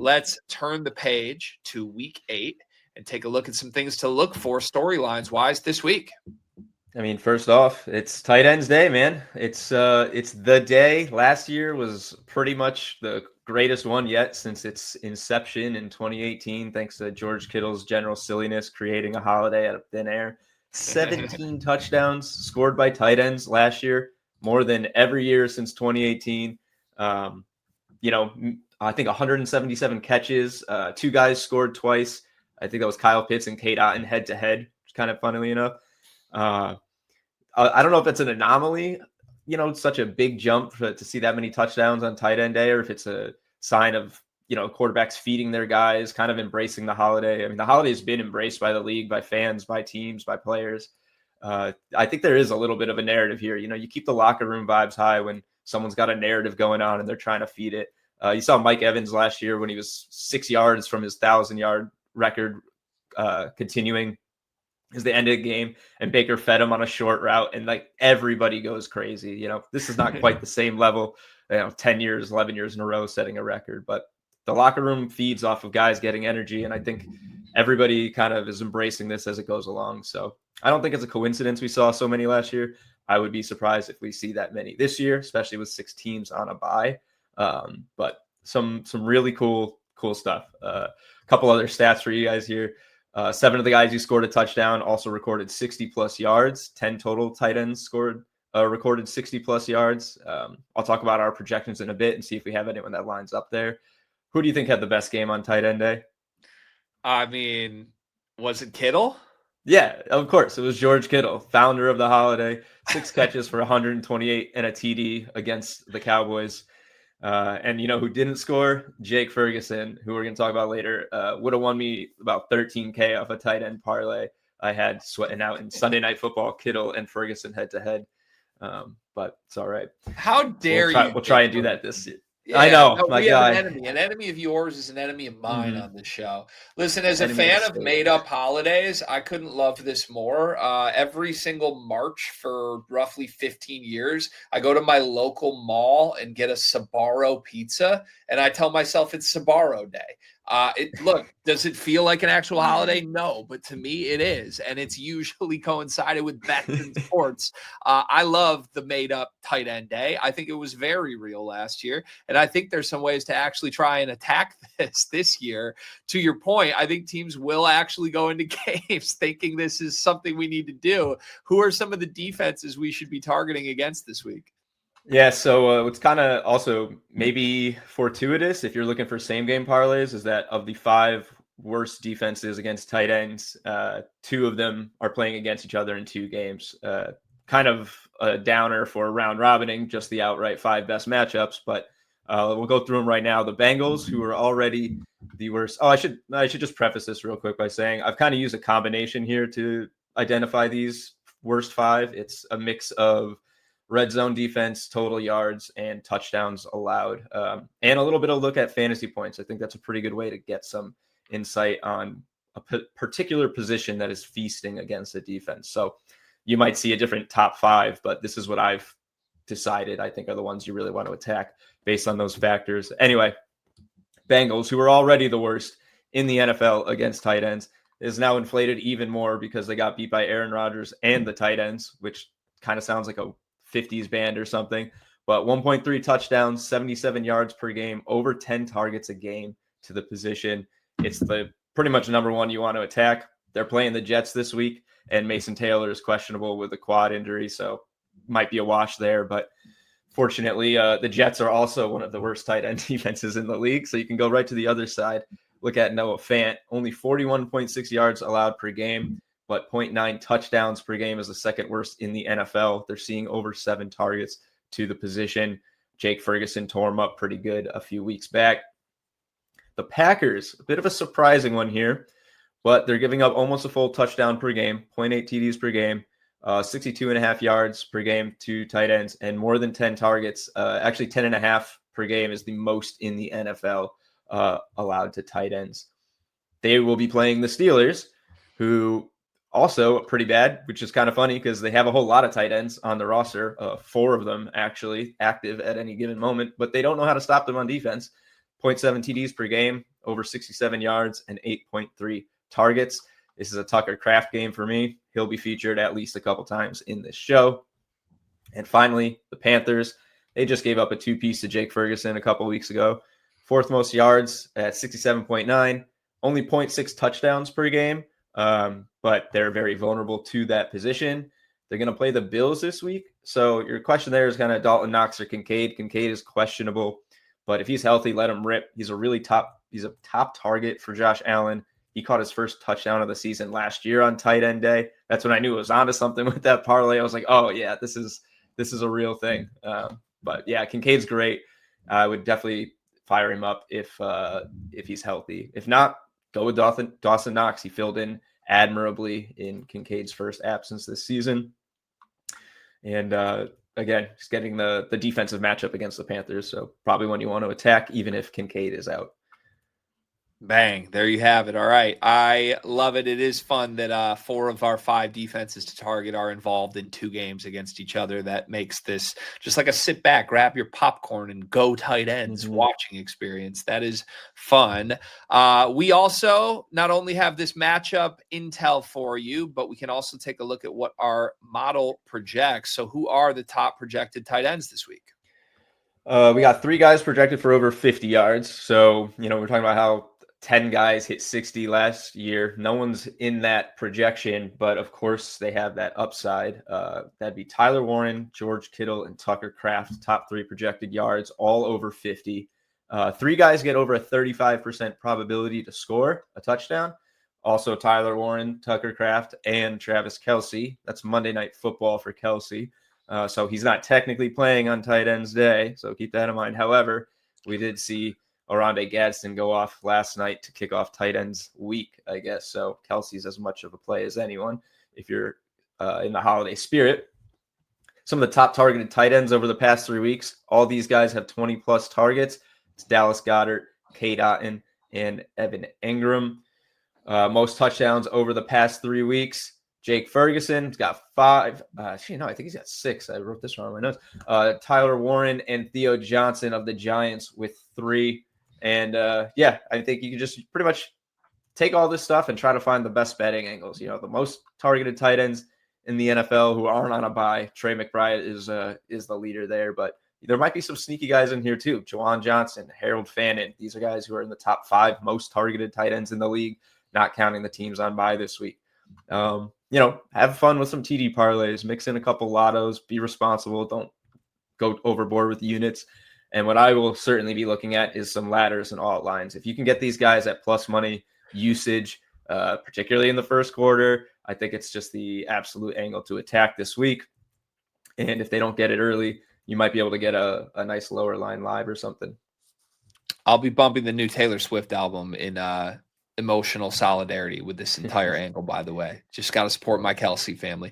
let's turn the page to week 8 and take a look at some things to look for storylines wise this week. I mean, first off, it's tight ends day, man. It's the day. Last year was pretty much the greatest one yet since its inception in 2018, thanks to George Kittle's general silliness creating a holiday out of thin air. 17 touchdowns scored by tight ends last year, more than every year since 2018. I think 177 catches. 2 guys scored twice. I think that was Kyle Pitts and Kate Otten head to head, kind of funnily enough. I don't know if it's an anomaly, such a big jump to see that many touchdowns on tight end day, or if it's a sign of, quarterbacks feeding their guys, kind of embracing the holiday. I mean, the holiday has been embraced by the league, by fans, by teams, by players. I think there is a little bit of a narrative here. You keep the locker room vibes high when someone's got a narrative going on and they're trying to feed it. You saw Mike Evans last year when he was 6 yards from his 1,000-yard record, continuing is the end of the game, and Baker fed him on a short route, and like everybody goes crazy. This is not quite the same level, 10 years, 11 years in a row setting a record, but the locker room feeds off of guys getting energy, and I think everybody kind of is embracing this as it goes along. So I don't think it's a coincidence we saw so many last year. I would be surprised if we see that many this year, especially with 6 teams on a bye. But some really cool stuff. A couple other stats for you guys here. 7 of the guys who scored a touchdown also recorded 60 plus yards. 10 total tight ends recorded 60 plus yards. I'll talk about our projections in a bit and see if we have anyone that lines up there. Who do you think had the best game on tight end day? I mean, was it Kittle? Yeah, of course. It was George Kittle, founder of the holiday. 6 catches for 128 and a TD against the Cowboys. And who didn't score? Jake Ferguson, who we're going to talk about later, would have won me about $13K off a tight end parlay I had sweating out in Sunday Night Football, Kittle and Ferguson head to head. But it's all right. How dare you? We'll try and do that this year. Yeah, I know. no, we have an enemy. An enemy of yours is an enemy of mine on the show. Listen, as a fan of made-up holidays, I couldn't love this more. Every single March for roughly 15 years, I go to my local mall and get a Sbarro pizza, and I tell myself it's Sbarro Day. Look, does it feel like an actual holiday? No, but to me it is, and it's usually coincided with bets and sports. I love the made-up tight end day. I think it was very real last year, and I think there's some ways to actually try and attack this year. To your point, I think teams will actually go into games thinking this is something we need to do. Who are some of the defenses we should be targeting against this week? Yeah, so what's kind of also maybe fortuitous if you're looking for same game parlays is that of the 5 worst defenses against tight ends, 2 of them are playing against each other in 2 games. Kind of a downer for round robining, just the outright 5 best matchups, but we'll go through them right now. The Bengals, who are already the worst. Oh, I should just preface this real quick by saying I've kind of used a combination here to identify these worst 5. It's a mix of red zone defense, total yards, and touchdowns allowed, and a little bit of look at fantasy points. I think that's a pretty good way to get some insight on a particular position that is feasting against a defense. So you might see a different top 5, but this is what I've decided I think are the ones you really want to attack based on those factors. Anyway, Bengals, who are already the worst in the NFL against tight ends, is now inflated even more because they got beat by Aaron Rodgers and the tight ends, which kind of sounds like a 50s band or something, but 1.3 touchdowns, 77 yards per game, over 10 targets a game to the position. It's the pretty much number one you want to attack. They're playing the Jets this week, and Mason Taylor is questionable with a quad injury, so might be a wash there. But fortunately, the Jets are also one of the worst tight end defenses in the league, so you can go right to the other side. Look at Noah Fant, only 41.6 yards allowed per game, but 0.9 touchdowns per game is the second worst in the NFL. They're seeing over 7 targets to the position. Jake Ferguson tore him up pretty good a few weeks back. The Packers, a bit of a surprising one here, but they're giving up almost a full touchdown per game, 0.8 TDs per game, 62.5 yards per game to tight ends, and more than 10 targets. Actually, 10.5 per game is the most in the NFL allowed to tight ends. They will be playing the Steelers, who also pretty bad, which is kind of funny because they have a whole lot of tight ends on the roster, 4 of them actually active at any given moment, but they don't know how to stop them on defense. 0.7 TDs per game. over 67 yards and 8.3 targets. This is a Tucker Kraft game for me. He'll be featured at least a couple times in this show. And finally, the Panthers. They just gave up a two-piece to Jake Ferguson a couple weeks ago. Fourth most yards at 67.9, only 0.6 touchdowns per game, but they're very vulnerable to that position. They're going to play the Bills this week. So your question there is kind of Dalton Knox or Kincaid. Kincaid is questionable, but if he's healthy, let him rip. He's a top target for Josh Allen. He caught his first touchdown of the season last year on tight end day. That's when I knew it was onto something with that parlay. I was like, oh yeah, this is a real thing. But yeah, Kincaid's great. I would definitely fire him up if he's healthy. If not, go with Dawson Knox. He filled in admirably in Kincaid's first absence this season. And again, just getting the defensive matchup against the Panthers. So probably when you want to attack, even if Kincaid is out. Bang. There you have it. All right. I love it. It is fun that 4 of our 5 defenses to target are involved in 2 games against each other. That makes this just like a sit back, grab your popcorn, and go tight ends watching experience. That is fun. We also not only have this matchup intel for you, but we can also take a look at what our model projects. So who are the top projected tight ends this week? We got 3 guys projected for over 50 yards. So, we're talking about how 10 guys hit 60 last year. No one's in that projection, but of course they have that upside. That'd be Tyler Warren, George Kittle, and Tucker Kraft, top 3 projected yards, all over 50. 3 guys get over a 35% probability to score a touchdown. Also Tyler Warren, Tucker Kraft, and Travis Kelce. That's Monday Night Football for Kelce. So he's not technically playing on tight ends day, so keep that in mind. However, we did see Oronde Gadsden go off last night to kick off tight ends week, I guess. So Kelce's as much of a play as anyone if you're in the holiday spirit. Some of the top targeted tight ends over the past 3 weeks, all these guys have 20-plus targets. It's Dallas Goedert, Cade Otton, and Evan Ingram. Most touchdowns over the past 3 weeks. Jake Ferguson's got 5. I think he's got 6. I wrote this wrong on my notes. Tyler Warren and Theo Johnson of the Giants with 3. And I think you can just pretty much take all this stuff and try to find the best betting angles. The most targeted tight ends in the NFL who aren't on a bye. Trey McBride is the leader there, but there might be some sneaky guys in here too. Juwan Johnson, Harold Fannin. These are guys who are in the top 5 most targeted tight ends in the league, not counting the teams on bye this week. Have fun with some TD parlays, mix in a couple lottos, be responsible. Don't go overboard with units. And what I will certainly be looking at is some ladders and alt lines. If you can get these guys at plus money usage, particularly in the first quarter, I think it's just the absolute angle to attack this week. And if they don't get it early, you might be able to get a nice lower line live or something. I'll be bumping the new Taylor Swift album in emotional solidarity with this entire angle, by the way. Just got to support my Kelce family.